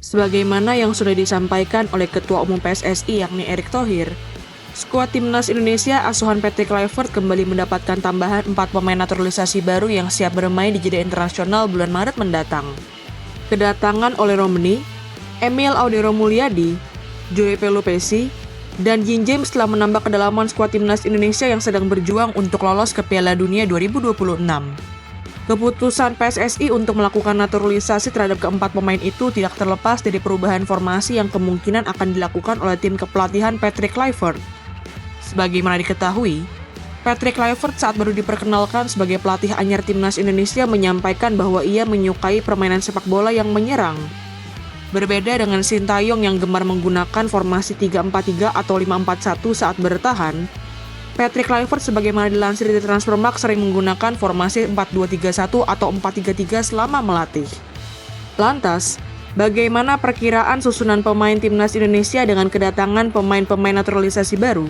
Sebagaimana yang sudah disampaikan oleh Ketua Umum PSSI yakni Erick Thohir, skuad Timnas Indonesia asuhan Patrick Kluivert kembali mendapatkan tambahan 4 pemain naturalisasi baru yang siap bermain di jeda internasional bulan Maret mendatang. Kedatangan oleh Romani, Emil Audero Mulyadi, Joey Pelupesi, dan Ying James telah menambah kedalaman skuad Timnas Indonesia yang sedang berjuang untuk lolos ke Piala Dunia 2026. Keputusan PSSI untuk melakukan naturalisasi terhadap keempat pemain itu tidak terlepas dari perubahan formasi yang kemungkinan akan dilakukan oleh tim kepelatihan Patrick Kluivert. Sebagaimana diketahui, Patrick Kluivert saat baru diperkenalkan sebagai pelatih anyar Timnas Indonesia menyampaikan bahwa ia menyukai permainan sepak bola yang menyerang. Berbeda dengan Sintayong yang gemar menggunakan formasi 3-4-3 atau 5-4-1 saat bertahan, Patrick Kluivert sebagaimana dilansir di Transfermarkt sering menggunakan formasi 4-2-3-1 atau 4-3-3 selama melatih. Lantas, bagaimana perkiraan susunan pemain Timnas Indonesia dengan kedatangan pemain-pemain naturalisasi baru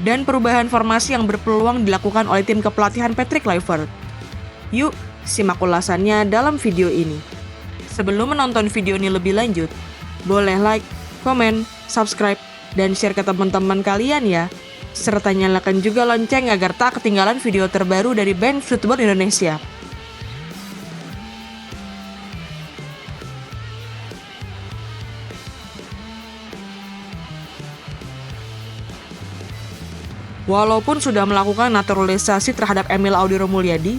dan perubahan formasi yang berpeluang dilakukan oleh tim kepelatihan Patrick Kluivert? Yuk, simak ulasannya dalam video ini. Sebelum menonton video ini lebih lanjut, boleh like, komen, subscribe, dan share ke teman-teman kalian ya. Serta nyalakan juga lonceng agar tak ketinggalan video terbaru dari Band Football Indonesia. Walaupun sudah melakukan naturalisasi terhadap Emil Audero Mulyadi,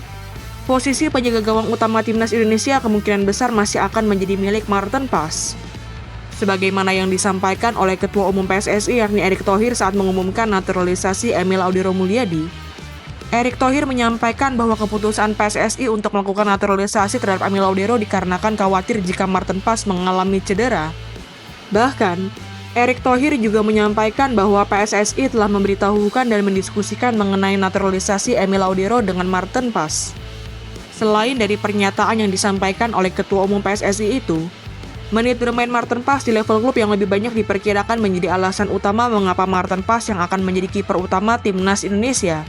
posisi penjaga gawang utama Timnas Indonesia kemungkinan besar masih akan menjadi milik Maarten Pas. Sebagaimana yang disampaikan oleh Ketua Umum PSSI yakni Erick Thohir saat mengumumkan naturalisasi Emil Audero Mulyadi, Erick Thohir menyampaikan bahwa keputusan PSSI untuk melakukan naturalisasi terhadap Emil Audero dikarenakan khawatir jika Maarten Pas mengalami cedera. Bahkan, Erick Thohir juga menyampaikan bahwa PSSI telah memberitahukan dan mendiskusikan mengenai naturalisasi Emil Audero dengan Maarten Pas. Selain dari pernyataan yang disampaikan oleh Ketua Umum PSSI itu, menit bermain Maarten Pas di level klub yang lebih banyak diperkirakan menjadi alasan utama mengapa Maarten Pas yang akan menjadi kiper utama Timnas Indonesia.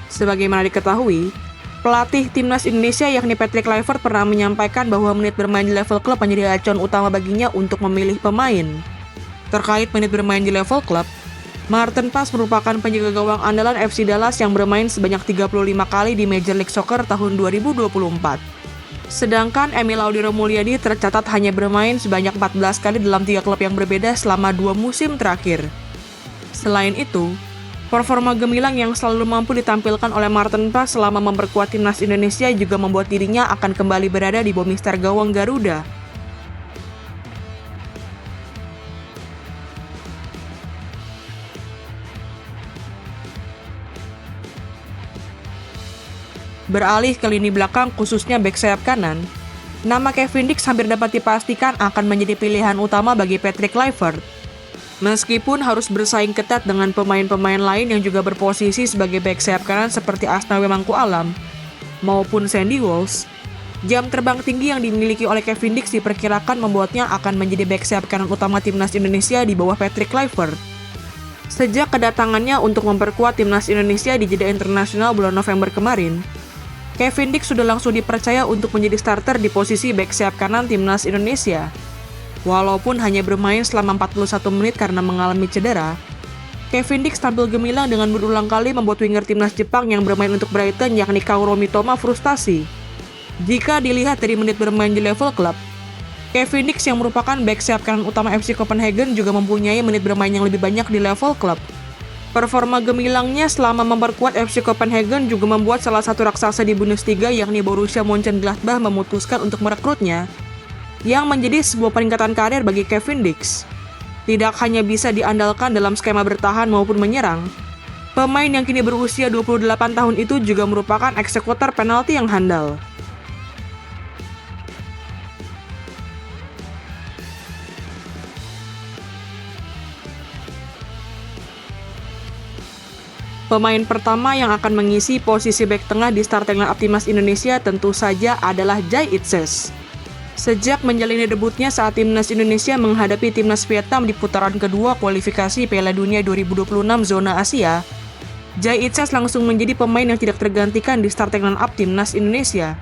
Sebagaimana diketahui, pelatih Timnas Indonesia yakni Patrick Kluivert pernah menyampaikan bahwa menit bermain di level klub menjadi acuan utama baginya untuk memilih pemain. Terkait menit bermain di level klub, Maarten Pas merupakan penjaga gawang andalan FC Dallas yang bermain sebanyak 35 kali di Major League Soccer tahun 2024. Sedangkan Emil Audero Mulyadi tercatat hanya bermain sebanyak 14 kali dalam 3 klub yang berbeda selama 2 musim terakhir. Selain itu, performa gemilang yang selalu mampu ditampilkan oleh Maarten Pas selama memperkuat Timnas Indonesia juga membuat dirinya akan kembali berada di bawah mister gawang Garuda. Beralih ke lini belakang khususnya bek sayap kanan, nama Kevin Dix hampir dapat dipastikan akan menjadi pilihan utama bagi Patrick Kluivert. Meskipun harus bersaing ketat dengan pemain-pemain lain yang juga berposisi sebagai bek sayap kanan seperti Asnawi Mangkualam maupun Sandy Walsh, jam terbang tinggi yang dimiliki oleh Kevin Dix diperkirakan membuatnya akan menjadi bek sayap kanan utama Timnas Indonesia di bawah Patrick Kluivert. Sejak kedatangannya untuk memperkuat Timnas Indonesia di jeda internasional bulan November kemarin, Kevin Dix sudah langsung dipercaya untuk menjadi starter di posisi bek sayap kanan Timnas Indonesia. Walaupun hanya bermain selama 41 menit karena mengalami cedera, Kevin Dix tampil gemilang dengan berulang kali membuat winger Timnas Jepang yang bermain untuk Brighton yakni Kaoru Mitoma frustasi. Jika dilihat dari menit bermain di level klub, Kevin Dix yang merupakan bek sayap kanan utama FC Copenhagen juga mempunyai menit bermain yang lebih banyak di level klub. Performa gemilangnya selama memperkuat FC Copenhagen juga membuat salah satu raksasa di Bundesliga yakni Borussia Mönchengladbach memutuskan untuk merekrutnya, yang menjadi sebuah peningkatan karir bagi Kevin Dix. Tidak hanya bisa diandalkan dalam skema bertahan maupun menyerang, pemain yang kini berusia 28 tahun itu juga merupakan eksekutor penalti yang handal. Pemain pertama yang akan mengisi posisi bek tengah di starting line-up Timnas Indonesia tentu saja adalah Jai Itses. Sejak menjalani debutnya saat Timnas Indonesia menghadapi Timnas Vietnam di putaran kedua kualifikasi Piala Dunia 2026 zona Asia, Jai Itses langsung menjadi pemain yang tidak tergantikan di starting line-up Timnas Indonesia.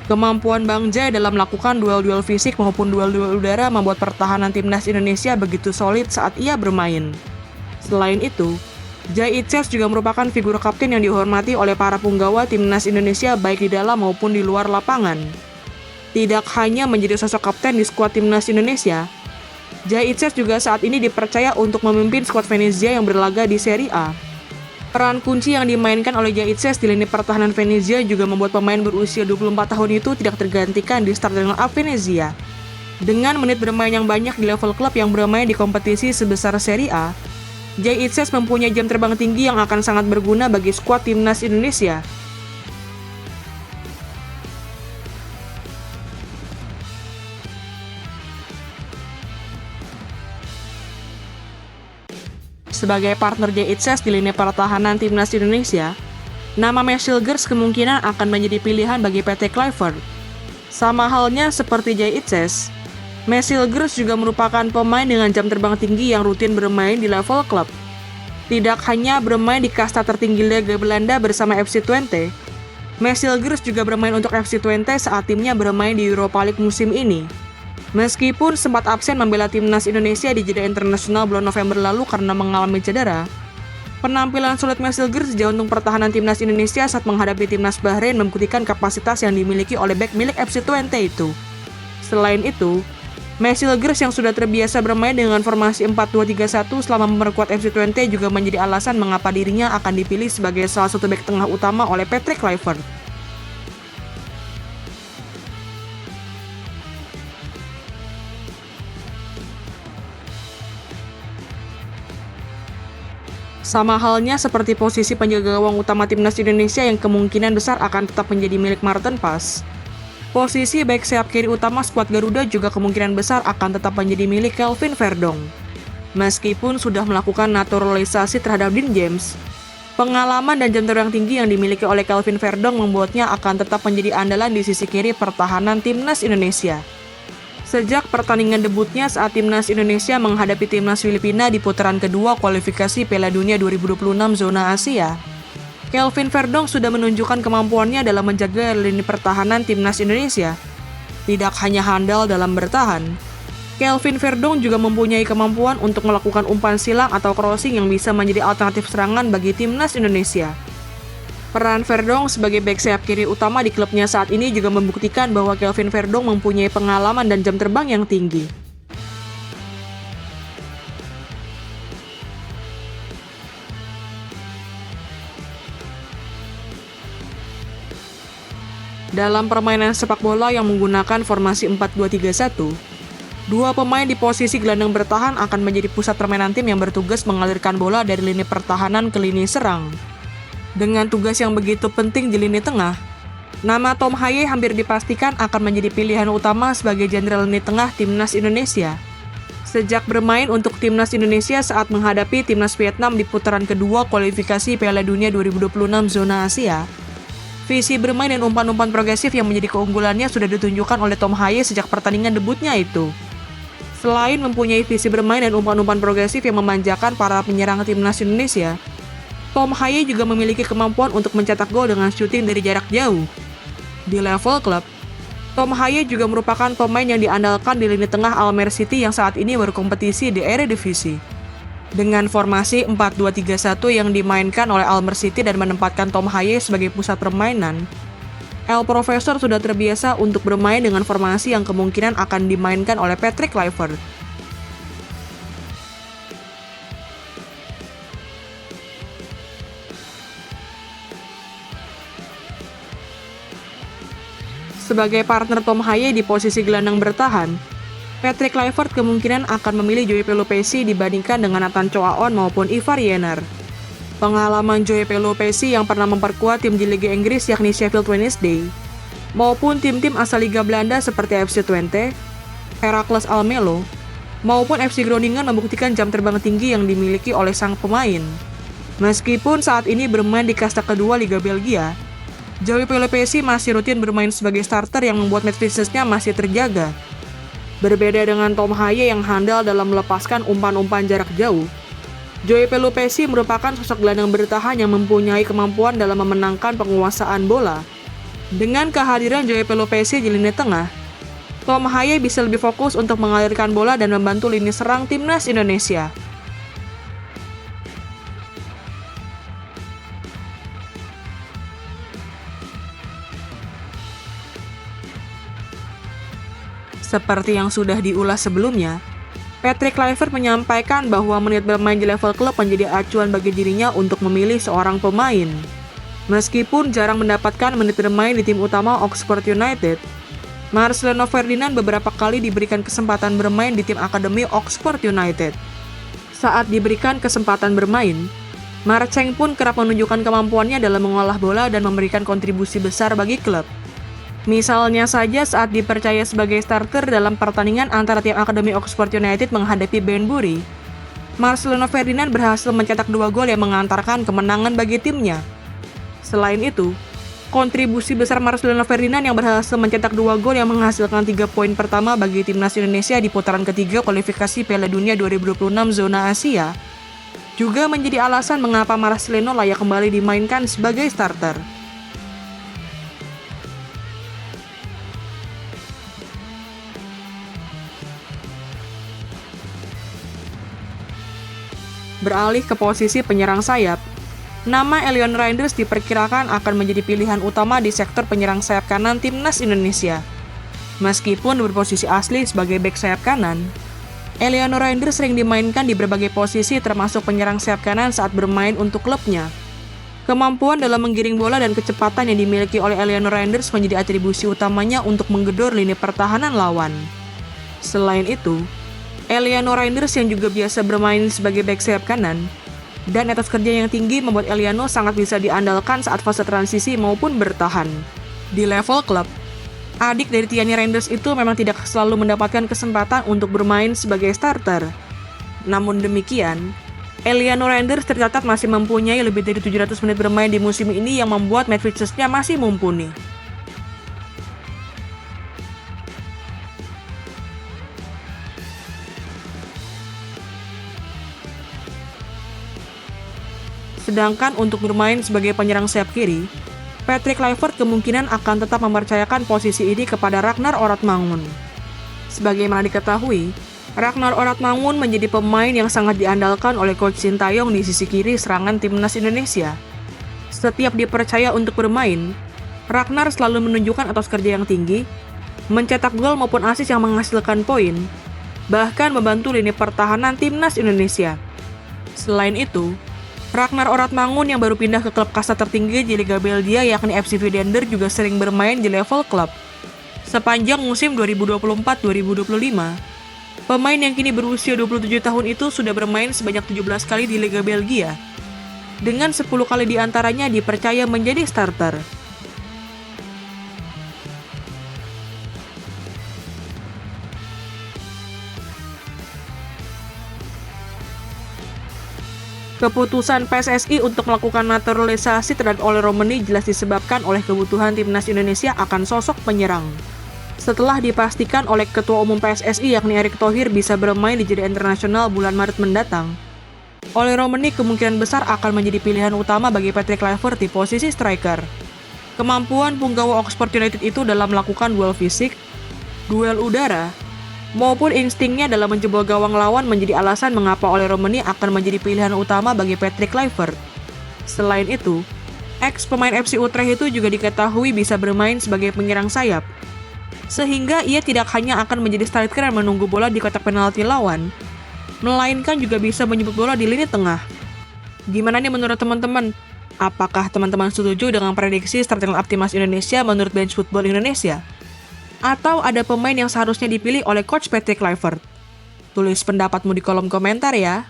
Kemampuan Bang Jai dalam melakukan duel-duel fisik maupun duel-duel udara membuat pertahanan timnas Indonesia begitu solid saat ia bermain. Selain itu, Jai Itses juga merupakan figur kapten yang dihormati oleh para punggawa timnas Indonesia baik di dalam maupun di luar lapangan. Tidak hanya menjadi sosok kapten di skuad timnas Indonesia, Jai Itses juga saat ini dipercaya untuk memimpin skuad Venezia yang berlaga di Serie A. Peran kunci yang dimainkan oleh Jai Itses di lini pertahanan Venezia juga membuat pemain berusia 24 tahun itu tidak tergantikan di starting line-up Venezia. Dengan menit bermain yang banyak di level klub yang bermain di kompetisi sebesar Serie A, Jai Itses mempunyai jam terbang tinggi yang akan sangat berguna bagi skuad timnas Indonesia. Sebagai partner Jai Itses di lini pertahanan timnas Indonesia, nama Mesilgers kemungkinan akan menjadi pilihan bagi PT Kluivert. Sama halnya seperti Jai Itses, Mesilgers juga merupakan pemain dengan jam terbang tinggi yang rutin bermain di level klub. Tidak hanya bermain di kasta tertinggi Liga Belanda bersama FC Twente, Mesilgers juga bermain untuk FC Twente saat timnya bermain di Europa League musim ini. Meskipun sempat absen membela timnas Indonesia di jeda internasional bulan November lalu karena mengalami cedera, penampilan solid Mesilgers di jantung pertahanan timnas Indonesia saat menghadapi timnas Bahrain membuktikan kapasitas yang dimiliki oleh bek milik FC Twente itu. Selain itu, Mesilgers yang sudah terbiasa bermain dengan formasi 4-2-3-1 selama memperkuat FC Twente juga menjadi alasan mengapa dirinya akan dipilih sebagai salah satu bek tengah utama oleh Patrick Kluivert. Sama halnya seperti posisi penjaga gawang utama timnas Indonesia yang kemungkinan besar akan tetap menjadi milik Maarten Pas. Posisi back sayap kiri utama skuad Garuda juga kemungkinan besar akan tetap menjadi milik Kelvin Verdong. Meskipun sudah melakukan naturalisasi terhadap Dean James, pengalaman dan jam terbang tinggi yang dimiliki oleh Kelvin Verdong membuatnya akan tetap menjadi andalan di sisi kiri pertahanan timnas Indonesia. Sejak pertandingan debutnya saat timnas Indonesia menghadapi timnas Filipina di putaran kedua kualifikasi Piala Dunia 2026 zona Asia, Kelvin Verdong sudah menunjukkan kemampuannya dalam menjaga lini pertahanan timnas Indonesia. Tidak hanya handal dalam bertahan, Kelvin Verdong juga mempunyai kemampuan untuk melakukan umpan silang atau crossing yang bisa menjadi alternatif serangan bagi timnas Indonesia. Peran Verdong sebagai bek sayap kiri utama di klubnya saat ini juga membuktikan bahwa Kelvin Verdong mempunyai pengalaman dan jam terbang yang tinggi. Dalam permainan sepak bola yang menggunakan formasi 4-2-3-1, dua pemain di posisi gelandang bertahan akan menjadi pusat permainan tim yang bertugas mengalirkan bola dari lini pertahanan ke lini serang. Dengan tugas yang begitu penting di lini tengah, nama Tom Haye hampir dipastikan akan menjadi pilihan utama sebagai jenderal lini tengah timnas Indonesia. Sejak bermain untuk timnas Indonesia saat menghadapi timnas Vietnam di putaran kedua kualifikasi Piala Dunia 2026 zona Asia, visi bermain dan umpan-umpan progresif yang menjadi keunggulannya sudah ditunjukkan oleh Tom Haye sejak pertandingan debutnya itu. Selain mempunyai visi bermain dan umpan-umpan progresif yang memanjakan para penyerang timnas Indonesia, Tom Haye juga memiliki kemampuan untuk mencetak gol dengan syuting dari jarak jauh. Di level klub, Tom Haye juga merupakan pemain yang diandalkan di lini tengah Almere City yang saat ini berkompetisi di Eredivisie. Dengan formasi 4-2-3-1 yang dimainkan oleh Almere City dan menempatkan Tom Haye sebagai pusat permainan, El Profesor sudah terbiasa untuk bermain dengan formasi yang kemungkinan akan dimainkan oleh Patrick Kluivert. Sebagai partner Tom Haye di posisi gelandang bertahan, Patrick Kluivert kemungkinan akan memilih Joey Pelupessy dibandingkan dengan Nathan Choaon maupun Ivar Yener. Pengalaman Joey Pelupessy yang pernah memperkuat tim di Liga Inggris yakni Sheffield Wednesday, maupun tim-tim asal Liga Belanda seperti FC Twente, Heracles Almelo, maupun FC Groningen membuktikan jam terbang tinggi yang dimiliki oleh sang pemain. Meskipun saat ini bermain di kasta kedua Liga Belgia, Joey Pelupessy masih rutin bermain sebagai starter yang membuat match fitness-nya masih terjaga. Berbeda dengan Tom Haye yang handal dalam melepaskan umpan-umpan jarak jauh, Joey Pelupessy merupakan sosok gelandang bertahan yang mempunyai kemampuan dalam memenangkan penguasaan bola. Dengan kehadiran Joey Pelupesi di lini tengah, Tom Haye bisa lebih fokus untuk mengalirkan bola dan membantu lini serang timnas Indonesia. Seperti yang sudah diulas sebelumnya, Patrick Kluivert menyampaikan bahwa menit bermain di level klub menjadi acuan bagi dirinya untuk memilih seorang pemain. Meskipun jarang mendapatkan menit bermain di tim utama Oxford United, Marcelino Ferdinand beberapa kali diberikan kesempatan bermain di tim akademi Oxford United. Saat diberikan kesempatan bermain, Marceng pun kerap menunjukkan kemampuannya dalam mengolah bola dan memberikan kontribusi besar bagi klub. Misalnya saja saat dipercaya sebagai starter dalam pertandingan antara tim akademi Oxford United menghadapi Banbury, Marcelino Ferdinand berhasil mencetak 2 gol yang mengantarkan kemenangan bagi timnya. Selain itu, kontribusi besar Marcelino Ferdinand yang berhasil mencetak 2 gol yang menghasilkan 3 poin pertama bagi timnas Indonesia di putaran ketiga kualifikasi Piala Dunia 2026 zona Asia juga menjadi alasan mengapa Marcelino layak kembali dimainkan sebagai starter. Beralih ke posisi penyerang sayap, nama Elion Reinders diperkirakan akan menjadi pilihan utama di sektor penyerang sayap kanan timnas Indonesia. Meskipun berposisi asli sebagai bek sayap kanan, Elion Reinders sering dimainkan di berbagai posisi termasuk penyerang sayap kanan saat bermain untuk klubnya. Kemampuan dalam menggiring bola dan kecepatan yang dimiliki oleh Elion Reinders menjadi atribusi utamanya untuk menggedor lini pertahanan lawan. Selain itu, Eliano Reinders yang juga biasa bermain sebagai bek sayap kanan dan etos kerja yang tinggi membuat Eliano sangat bisa diandalkan saat fase transisi maupun bertahan. Di level klub, adik dari Tiani Reinders itu memang tidak selalu mendapatkan kesempatan untuk bermain sebagai starter. Namun demikian, Eliano Reinders tercatat masih mempunyai lebih dari 700 menit bermain di musim ini yang membuat match fixtures-nya masih mumpuni. Sedangkan untuk bermain sebagai penyerang sayap kiri, Patrick Kluivert kemungkinan akan tetap mempercayakan posisi ini kepada Ragnar Oratmangun. Sebagaimana diketahui, Ragnar Oratmangun menjadi pemain yang sangat diandalkan oleh Coach Sintayong di sisi kiri serangan timnas Indonesia. Setiap dipercaya untuk bermain, Ragnar selalu menunjukkan etos kerja yang tinggi, mencetak gol maupun assist yang menghasilkan poin, bahkan membantu lini pertahanan timnas Indonesia. Selain itu, Ragnar Oratmangun yang baru pindah ke klub kasta tertinggi di Liga Belgia yakni FC Vidender juga sering bermain di level klub. Sepanjang musim 2024-2025, pemain yang kini berusia 27 tahun itu sudah bermain sebanyak 17 kali di Liga Belgia, dengan 10 kali diantaranya dipercaya menjadi starter. Keputusan PSSI untuk melakukan naturalisasi terhadap Oleh Romeni jelas disebabkan oleh kebutuhan timnas Indonesia akan sosok penyerang. Setelah dipastikan oleh Ketua Umum PSSI yakni Erick Thohir bisa bermain di jeda internasional bulan Maret mendatang, Oleh Romeni kemungkinan besar akan menjadi pilihan utama bagi Patrick Kluivert di posisi striker. Kemampuan punggawa Oxford United itu dalam melakukan duel fisik, duel udara, maupun instingnya dalam menjebol gawang lawan menjadi alasan mengapa Oleh Romeni akan menjadi pilihan utama bagi Patrick Kluivert. Selain itu, ex-pemain FC Utrecht itu juga diketahui bisa bermain sebagai penyerang sayap, sehingga ia tidak hanya akan menjadi striker yang menunggu bola di kotak penalti lawan, melainkan juga bisa menjemput bola di lini tengah. Gimana nih menurut teman-teman? Apakah teman-teman setuju dengan prediksi starting lineup timnas Indonesia menurut Bench Football Indonesia? Atau ada pemain yang seharusnya dipilih oleh Coach Patrick Kluivert? Tulis pendapatmu di kolom komentar ya.